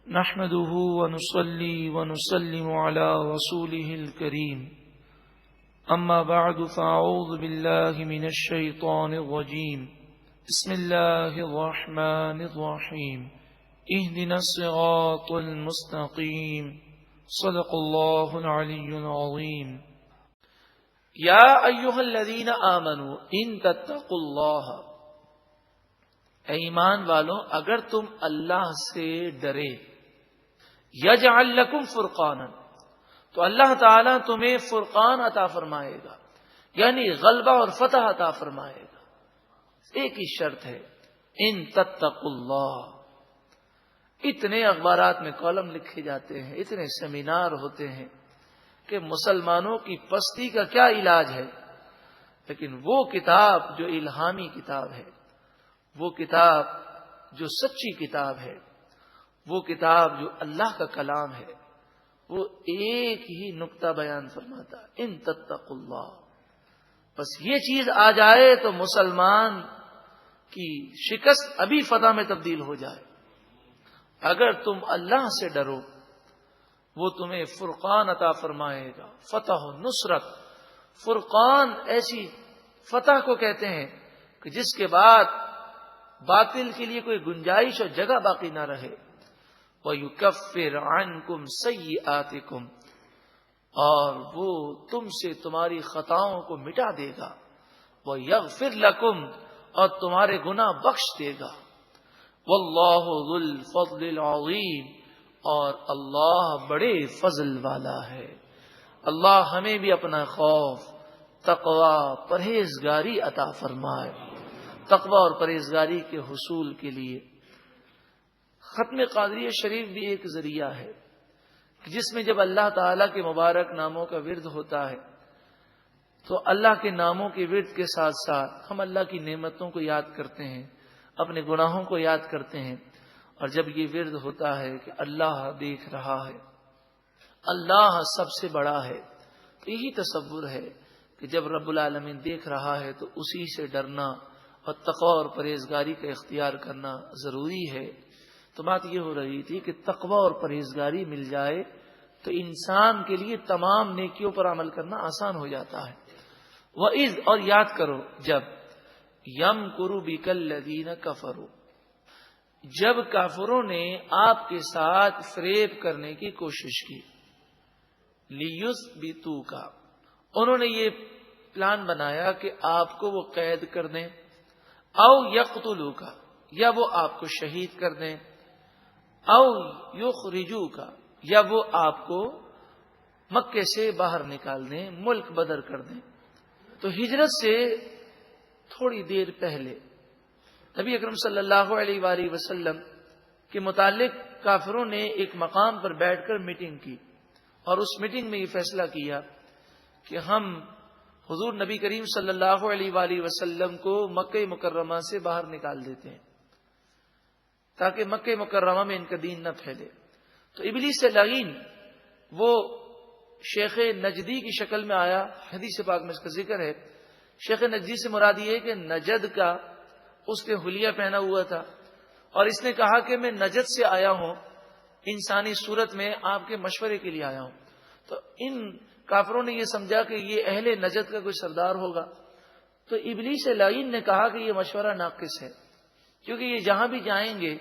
نحمده ونصلي ونسلم على رسوله الكريم أما بعد فأعوذ بالله من الشيطان الرجيم بسم الله الرحمن الرحيم اهدنا الصراط المستقيم صدق الله العلي العظيم يا أيها الذين آمنوا إن تتقوا الله اے ایمان والوں اگر تم اللہ سے ڈرے یجعل لکم فرقانا تو اللہ تعالیٰ تمہیں فرقان عطا فرمائے گا، یعنی غلبہ اور فتح عطا فرمائے گا۔ ایک ہی شرط ہے، ان تتقوا اللہ۔ اتنے اخبارات میں کالم لکھے جاتے ہیں، اتنے سیمینار ہوتے ہیں کہ مسلمانوں کی پستی کا کیا علاج ہے، لیکن وہ کتاب جو الہامی کتاب ہے، وہ کتاب جو سچی کتاب ہے، وہ کتاب جو اللہ کا کلام ہے، وہ ایک ہی نقطہ بیان فرماتا ہے، ان تتقوا اللہ۔ بس یہ چیز آ جائے تو مسلمان کی شکست ابھی فتح میں تبدیل ہو جائے۔ اگر تم اللہ سے ڈرو وہ تمہیں فرقان عطا فرمائے گا، فتح و نصرت۔ فرقان ایسی فتح کو کہتے ہیں کہ جس کے بعد باطل کے لیے کوئی گنجائش اور جگہ باقی نہ رہے۔ وَيُكَفِّرْ عَنْكُمْ سَيِّئَاتِكُمْ، اور وہ تم سے تمہاری خطاؤں کو مٹا دے گا۔ وَيَغْفِرْ لَكُمْ، اور تمہارے گناہ بخش دے گا۔ وَاللَّهُ ذُو الْفَضْلِ الْعَظِيمِ، اور اللہ بڑے فضل والا ہے۔ اللہ ہمیں بھی اپنا خوف، تقوی، پرہیزگاری عطا فرمائے۔ تقوی اور پرہیزگاری کے حصول کے لیے ختم قادریہ شریف بھی ایک ذریعہ ہے، جس میں جب اللہ تعالیٰ کے مبارک ناموں کا ورد ہوتا ہے تو اللہ کے ناموں کے ورد کے ساتھ ساتھ ہم اللہ کی نعمتوں کو یاد کرتے ہیں، اپنے گناہوں کو یاد کرتے ہیں۔ اور جب یہ ورد ہوتا ہے کہ اللہ دیکھ رہا ہے، اللہ سب سے بڑا ہے، تو یہی تصور ہے کہ جب رب العالمین دیکھ رہا ہے تو اسی سے ڈرنا اور تقوی اور پرہیزگاری کا اختیار کرنا ضروری ہے۔ تو بات یہ ہو رہی تھی کہ تقوی اور پرہیزگاری مل جائے تو انسان کے لیے تمام نیکیوں پر عمل کرنا آسان ہو جاتا ہے۔ وَإِذْ، اور یاد کرو جب، يَمْكُرُ بِكَ الَّذِينَ كَفَرُوا، جب کافروں نے آپ کے ساتھ فریب کرنے کی کوشش کی، لِيُثْبِتُوكَ، انہوں نے یہ پلان بنایا کہ آپ کو وہ قید کر دیں، او یقتلوک، یا وہ آپ کو شہید کر دیں، او یخرجوک، یا وہ آپ کو مکے سے باہر نکال دیں، ملک بدر کر دیں۔ تو ہجرت سے تھوڑی دیر پہلے نبی اکرم صلی اللہ علیہ وآلہ وسلم کے متعلق کافروں نے ایک مقام پر بیٹھ کر میٹنگ کی، اور اس میٹنگ میں یہ فیصلہ کیا کہ ہم حضور نبی کریم صلی اللہ علیہ وآلہ وسلم کو مکہ مکرمہ سے باہر نکال دیتے ہیں تاکہ مکہ مکرمہ میں ان کا دین نہ پھیلے۔ تو ابلیس لعین وہ شیخ نجدی کی شکل میں آیا، حدیث پاک میں اس کا ذکر ہے۔ شیخ نجدی سے مراد یہ ہے کہ نجد کا اس نے حلیہ پہنا ہوا تھا، اور اس نے کہا کہ میں نجد سے آیا ہوں، انسانی صورت میں آپ کے مشورے کے لیے آیا ہوں۔ تو ان کافروں نے یہ سمجھا کہ یہ اہل نجد کا کوئی سردار ہوگا، تو ابلیس لعین نے کہا کہ یہ مشورہ ناقص ہے، کیونکہ یہ جہاں بھی جائیں گے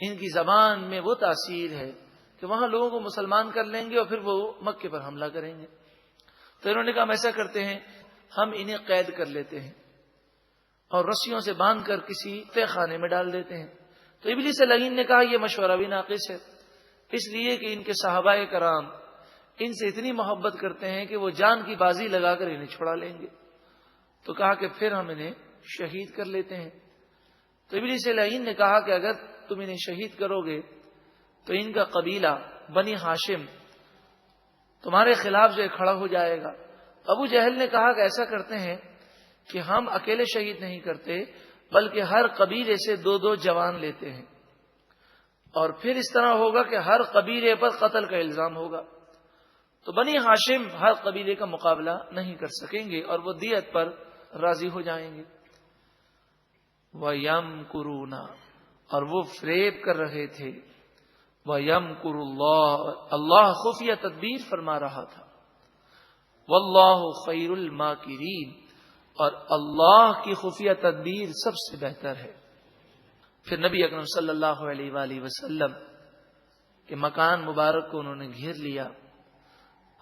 ان کی زبان میں وہ تاثیر ہے کہ وہاں لوگوں کو مسلمان کر لیں گے اور پھر وہ مکے پر حملہ کریں گے۔ تو انہوں نے کہا ہم ایسا کرتے ہیں، ہم انہیں قید کر لیتے ہیں اور رسیوں سے باندھ کر کسی تہ خانے میں ڈال دیتے ہیں۔ تو ابلیس لعین نے کہا یہ مشورہ بھی ناقص ہے، اس لیے کہ ان کے صحابہ کرام ان سے اتنی محبت کرتے ہیں کہ وہ جان کی بازی لگا کر انہیں چھڑا لیں گے۔ تو کہا کہ پھر ہم انہیں شہید کر لیتے ہیں۔ تو ابلیس لعین نے کہا کہ اگر تم انہیں شہید کرو گے تو ان کا قبیلہ بنی ہاشم تمہارے خلاف جو کھڑا ہو جائے گا۔ ابو جہل نے کہا کہ ایسا کرتے ہیں کہ ہم اکیلے شہید نہیں کرتے بلکہ ہر قبیلے سے 2 جوان لیتے ہیں، اور پھر اس طرح ہوگا کہ ہر قبیلے پر قتل کا الزام ہوگا، تو بنی ہاشم ہر قبیلے کا مقابلہ نہیں کر سکیں گے اور وہ دیت پر راضی ہو جائیں گے۔ وَيَمْكُرُونَ، اور وہ فریب کر رہے تھے، وَيَمْكُرُ اللَّهُ، اللہ خفیہ تدبیر فرما رہا تھا. وَاللَّهُ خَيْرُ الْمَاكِرِينَ، اور اللہ کی خفیہ تدبیر سب سے بہتر ہے. پھر نبی اکرم صلی اللہ علیہ وآلہ وسلم کے مکان مبارک کو انہوں نے گھیر لیا،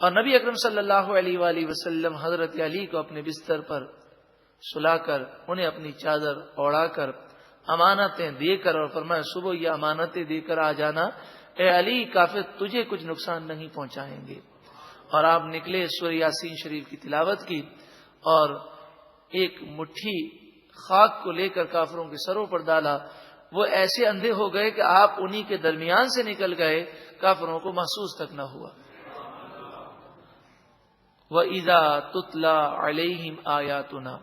اور نبی اکرم صلی اللہ علیہ وآلہ وسلم حضرت علی کو اپنے بستر پر سلا کر انہیں اپنی چادر اوڑھا کر امانتیں دے کر، اور فرمایا صبح یہ امانتیں دے کر آ جانا، اے علی کافر تجھے کچھ نقصان نہیں پہنچائیں گے. اور آپ نکلے، سورہ یاسین شریف کی تلاوت کی، اور ایک مٹھی خاک کو لے کر کافروں کے سروں پر ڈالا. وہ ایسے اندھے ہو گئے کہ آپ انہی کے درمیان سے نکل گئے، کافروں کو محسوس تک نہ ہوا. وَإِذَا تُتْلَى عَلَيْهِمْ آيَاتُنَا،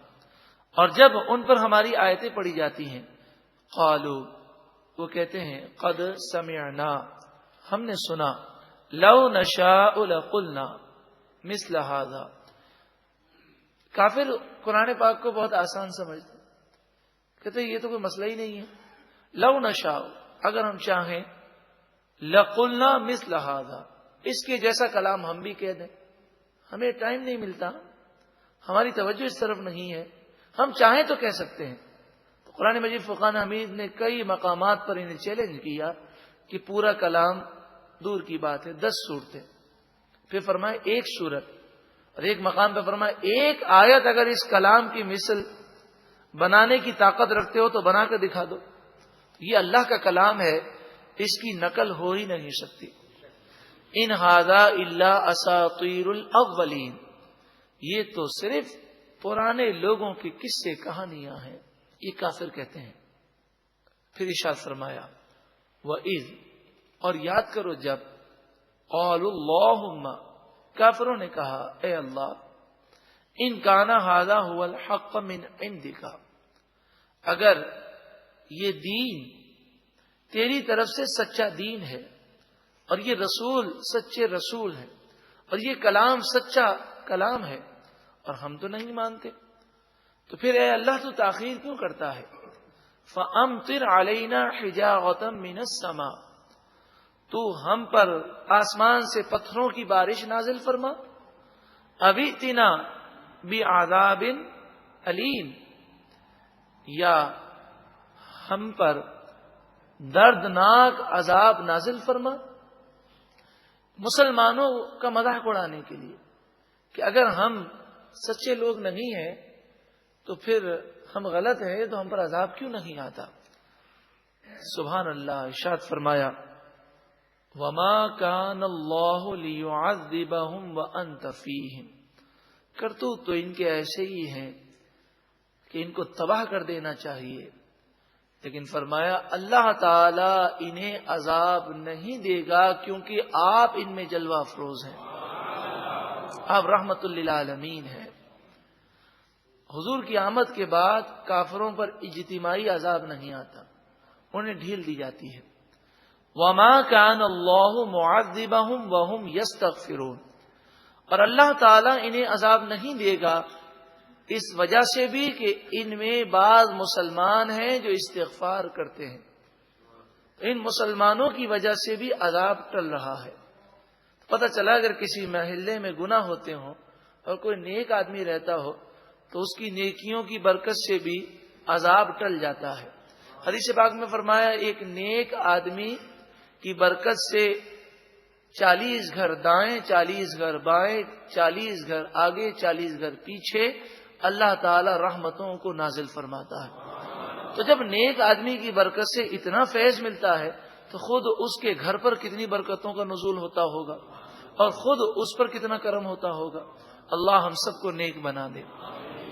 اور جب ان پر ہماری آیتیں پڑھی جاتی ہیں، قالوا، وہ کہتے ہیں، قد سمعنا، ہم نے سنا، لو نشاء لقلنا مثل هذا. کافر قرآن پاک کو بہت آسان سمجھتے، کہتے ہیں یہ تو کوئی مسئلہ ہی نہیں ہے. لو نشاء، اگر ہم چاہیں، لقلنا مثل هذا، اس کے جیسا کلام ہم بھی کہہ دیں. ہمیں ٹائم نہیں ملتا، ہماری توجہ اس طرف نہیں ہے، ہم چاہیں تو کہہ سکتے ہیں. تو قرآن مجید فرقان حمید نے کئی مقامات پر انہیں چیلنج کیا کہ پورا کلام دور کی بات ہے، 10 صورتیں، پھر فرمائے ایک صورت، اور ایک مقام پہ فرمائے ایک آیت اگر اس کلام کی مثل بنانے کی طاقت رکھتے ہو تو بنا کر دکھا دو. یہ اللہ کا کلام ہے، اس کی نقل ہو ہی نہیں سکتی. ان ھذا الا اساطیر الاولین، یہ تو صرف پرانے لوگوں کی قصے کہانیاں ہیں، یہ کافر کہتے ہیں. پھر ارشاد فرمایا وَإِذْ، اور یاد کرو جب، قالوا اللہم، کافروں نے کہا اے اللہ، ان کان ھذا ھو الحق من عندک، اگر یہ دین تیری طرف سے سچا دین ہے، اور یہ رسول سچے رسول ہے، اور یہ کلام سچا کلام ہے، اور ہم تو نہیں مانتے، تو پھر اے اللہ تو تاخیر کیوں کرتا ہے؟ فَأَمْطِرْ عَلَيْنَا حِجَارَةً مِّنَ السَّمَاءِ، تو ہم پر آسمان سے پتھروں کی بارش نازل فرما. اَوِئْتِنَا بِعَذَابٍ أَلِيمٍ، یا ہم پر دردناک عذاب نازل فرما. مسلمانوں کا مذاق اڑانے کے لیے کہ اگر ہم سچے لوگ نہیں ہیں تو پھر ہم غلط ہیں، تو ہم پر عذاب کیوں نہیں آتا. سبحان اللہ. ارشاد فرمایا وَمَا كَانَ اللَّهُ لِيُعَذِّبَهُمْ وَأَنْتَ فِيهِمْ، کرتوت تو ان کے ایسے ہی ہیں کہ ان کو تباہ کر دینا چاہیے، لیکن فرمایا اللہ تعالی انہیں عذاب نہیں دے گا کیونکہ آپ ان میں جلوہ افروز ہیں، آپ رحمت للعالمین ہیں. حضور کی آمد کے بعد کافروں پر اجتماعی عذاب نہیں آتا، انہیں ڈھیل دی جاتی ہے. وَمَا كَانَ اللَّهُ مُعَذِّبَهُمْ وَهُمْ يَسْتَغْفِرُونَ، اور اللہ تعالیٰ انہیں عذاب نہیں دے گا اس وجہ سے بھی کہ ان میں بعض مسلمان ہیں جو استغفار کرتے ہیں. ان مسلمانوں کی وجہ سے بھی عذاب ٹل رہا ہے. پتہ چلا اگر کسی محلے میں گناہ ہوتے ہوں اور کوئی نیک آدمی رہتا ہو تو اس کی نیکیوں کی برکت سے بھی عذاب ٹل جاتا ہے. حدیث پاک میں فرمایا ایک نیک آدمی کی برکت سے 40 گھر دائیں، 40 گھر بائیں، 40 گھر آگے، 40 گھر پیچھے اللہ تعالی رحمتوں کو نازل فرماتا ہے. تو جب نیک آدمی کی برکت سے اتنا فیض ملتا ہے تو خود اس کے گھر پر کتنی برکتوں کا نزول ہوتا ہوگا اور خود اس پر کتنا کرم ہوتا ہوگا. اللہ ہم سب کو نیک بنا دے.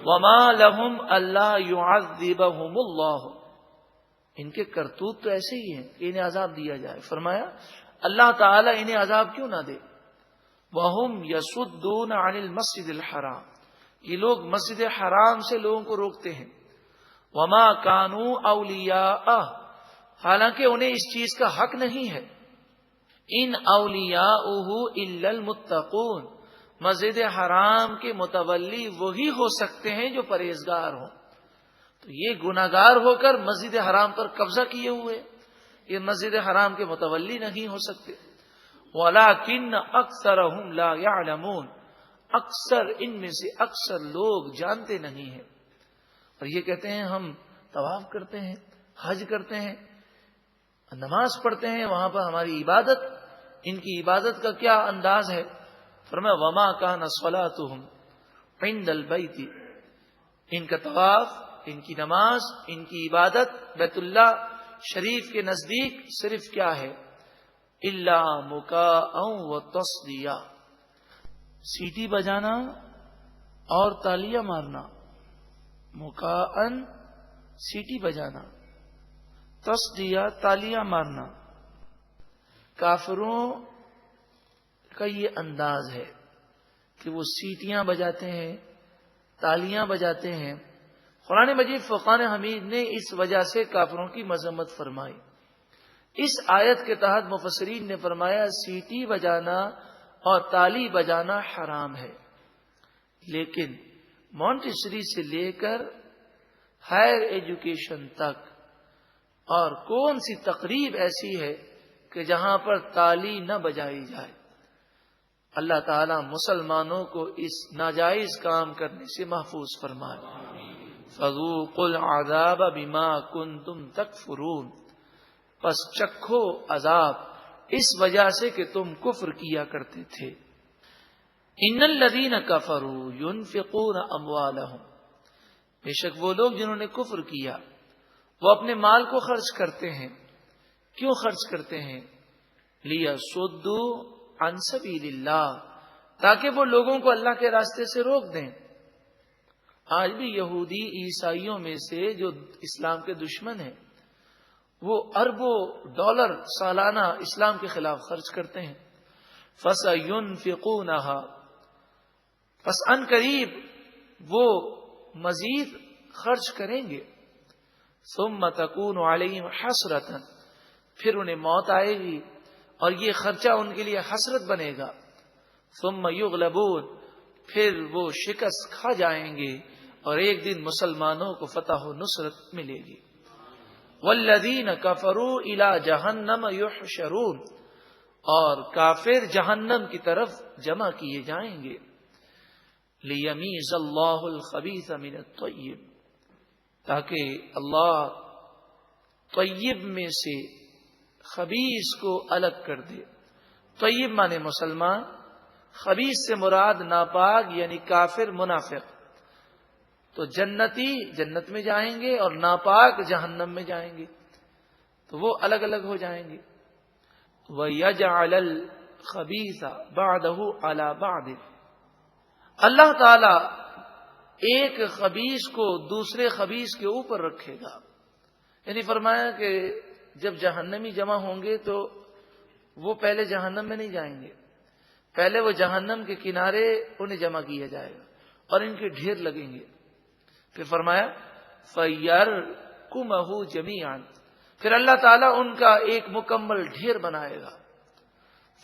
وَمَا لَهُمْ أَلَّا يُعَذِّبَهُمُ اللَّهُ، ان کے کرتوت تو ایسے ہی ہیں کہ انہیں عذاب دیا جائے. فرمایا اللہ تعالیٰ انہیں عذاب کیوں نہ دے. وَهُمْ يَصُدُّونَ عَنِ الْمَسْجِدِ الْحَرَامِ، یہ لوگ مسجد حرام سے لوگوں کو روکتے ہیں. وَمَا كَانُوا أَوْلِيَاءَهُ، حالانکہ انہیں اس چیز کا حق نہیں ہے. ان أَوْلِيَاؤُهُ إِلَّا الْمُتَّقُونَ، مسجد حرام کے متولی وہی ہو سکتے ہیں جو پرہیزگار ہوں. تو یہ گناہگار ہو کر مسجد حرام پر قبضہ کیے ہوئے، یہ مسجد حرام کے متولی نہیں ہو سکتے. وَلَٰكِنَّ أَكْثَرَهُمْ لَا يَعْلَمُونَ، اکثر ان میں سے اکثر لوگ جانتے نہیں ہیں. اور یہ کہتے ہیں ہم طواف کرتے ہیں، حج کرتے ہیں، نماز پڑھتے ہیں، وہاں پر ہماری عبادت، ان کی عبادت کا کیا انداز ہے؟ فرمایا وَمَا كَانَ صَلَاتُهُمْ عِندَ الْبَيْتِ، ان کا طواف، ان کی نماز، ان کی عبادت بیت اللہ شریف کے نزدیک صرف کیا ہے؟ إِلَّا مُكَاءً وَتَصْدِيَةً، سیٹی بجانا اور تالیاں مارنا. مُكَاءً سیٹی بجانا، تصدیہ تالیاں مارنا. کافروں کا یہ انداز ہے کہ وہ سیٹیاں بجاتے ہیں، تالیاں بجاتے ہیں. قرآن مجید فرقان حمید نے اس وجہ سے کافروں کی مذمت فرمائی. اس آیت کے تحت مفسرین نے فرمایا سیٹی بجانا اور تالی بجانا حرام ہے، لیکن مونٹیسری سے لے کر ہائر ایجوکیشن تک اور کون سی تقریب ایسی ہے کہ جہاں پر تالی نہ بجائی جائے؟ اللہ تعالی مسلمانوں کو اس ناجائز کام کرنے سے محفوظ فرمائے. فذوقوا العذاب بما کنتم تکفرون، پس چکھو عذاب اس وجہ سے کہ تم کفر کیا کرتے تھے. ان الذین کفروا ينفقون اموالهم، بے شک وہ لوگ جنہوں نے کفر کیا وہ اپنے مال کو خرچ کرتے ہیں. کیوں خرچ کرتے ہیں؟ لیصدوا عن سبیل اللہ، تاکہ وہ لوگوں کو اللہ کے راستے سے روک دیں. آج بھی یہودی عیسائیوں میں سے جو اسلام کے دشمن ہیں وہ اربوں ڈالر سالانہ اسلام کے خلاف خرچ کرتے ہیں. فَسَيُنْفِقُونَهَا، پس ان قریب وہ مزید خرچ کریں گے. ثُمَّ تَكُونُ عَلَيْهِمْ حَسْرَةً، پھر انہیں موت آئے گی اور یہ خرچہ ان کے لیے حسرت بنے گا. ثُمَّ يُغْلَبُونَ، پھر وہ شکست کھا جائیں گے اور ایک دن مسلمانوں کو فتح و نصرت ملے گی. وَالَّذِينَ كَفَرُوا إِلَى جَهَنَّمَ يُحْشَرُونَ، اور کافر جہنم کی طرف جمع کیے جائیں گے. لِيَمِيزَ اللَّهُ الْخَبِيثَ مِنَ الطَّيِّبِ، تاکہ اللہ طیب میں سے خبیث کو الگ کر دے. طیب مانے مسلمان، خبیث سے مراد ناپاک یعنی کافر منافق. تو جنتی جنت میں جائیں گے اور ناپاک جہنم میں جائیں گے، تو وہ الگ الگ ہو جائیں گے. وَيَجْعَلَ الْخَبِيثَ بَعْدَهُ عَلَى بَعْدٍ، اللہ تعالی ایک خبیث کو دوسرے خبیث کے اوپر رکھے گا. یعنی فرمایا کہ جب جہنمی جمع ہوں گے تو وہ پہلے جہنم میں نہیں جائیں گے، پہلے وہ جہنم کے کنارے انہیں جمع کیا جائے گا اور ان کے ڈھیر لگیں گے. پھر فرمایا فَيَرْكُمَهُ جَمِيعًا، پھر اللہ تعالیٰ ان کا ایک مکمل ڈھیر بنائے گا.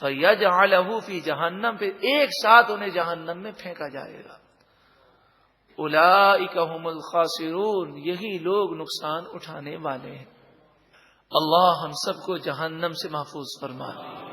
فَيَجْعَلَهُ فِي جَهَنَّمَ، پھر ایک ساتھ انہیں جہنم میں پھینکا جائے گا. أُولَئِكَ هُمُ الْخَاسِرُونَ، یہی لوگ نقصان اٹھانے والے ہیں. اللہ ہم سب کو جہنم سے محفوظ فرمائے.